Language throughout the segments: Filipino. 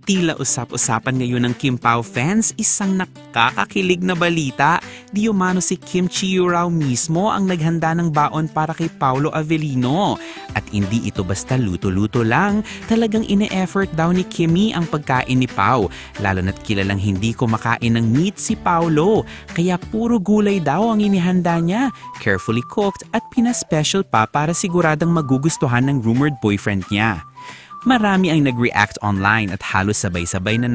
Tila usap-usapan ngayon ng Kim Pao fans, isang nakakakilig na balita. Di umano si Kim Chiu raw mismo ang naghanda ng baon para kay Paolo Avellino. At hindi ito basta luto-luto lang, talagang ine-effort daw ni Kimmy ang pagkain ni Pao. Lalo na't kilalang hindi kumakain ng meat si Paolo, kaya puro gulay daw ang inihanda niya, carefully cooked at pina-special pa para siguradang magugustuhan ng rumored boyfriend niya. Marami ang nag-react online at halos sabay-sabay na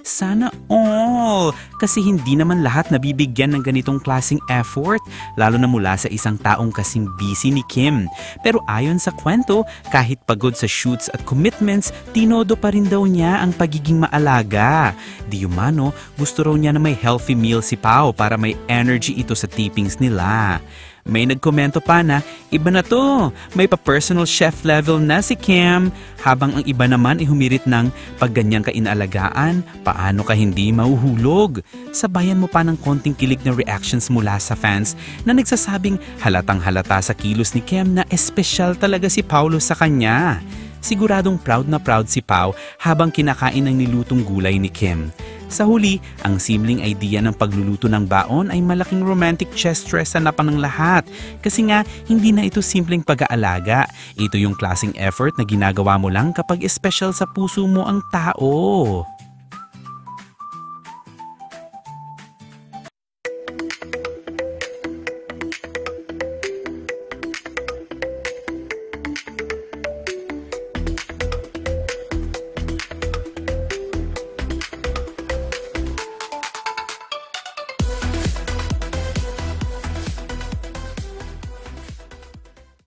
sana all! Kasi hindi naman lahat nabibigyan ng ganitong klaseng effort, lalo na mula sa isang taong kasing busy ni Kim. Pero ayon sa kwento, kahit pagod sa shoots at commitments, tinodo pa rin daw niya ang pagiging maalaga. Di umano, gusto raw niya na may healthy meal si Pao para may energy ito sa tapings nila. May nagkomento pa na, iba na to, may pa-personal chef level na si Kim. Habang ang iba naman humirit ng, pag ganyan ka inaalagaan, paano ka hindi mahuhulog? Sabayan mo pa ng konting kilig na reactions mula sa fans na nagsasabing halatang halata sa kilos ni Kim na espesyal talaga si Paolo sa kanya. Siguradong proud na proud si Pao habang kinakain ng nilutong gulay ni Kim. Sa huli, ang simpleng idea ng pagluluto ng baon ay malaking romantic gesture sa hanapan ng lahat. Kasi nga, hindi na ito simpleng pag-aalaga. Ito yung klaseng effort na ginagawa mo lang kapag espesyal sa puso mo ang tao.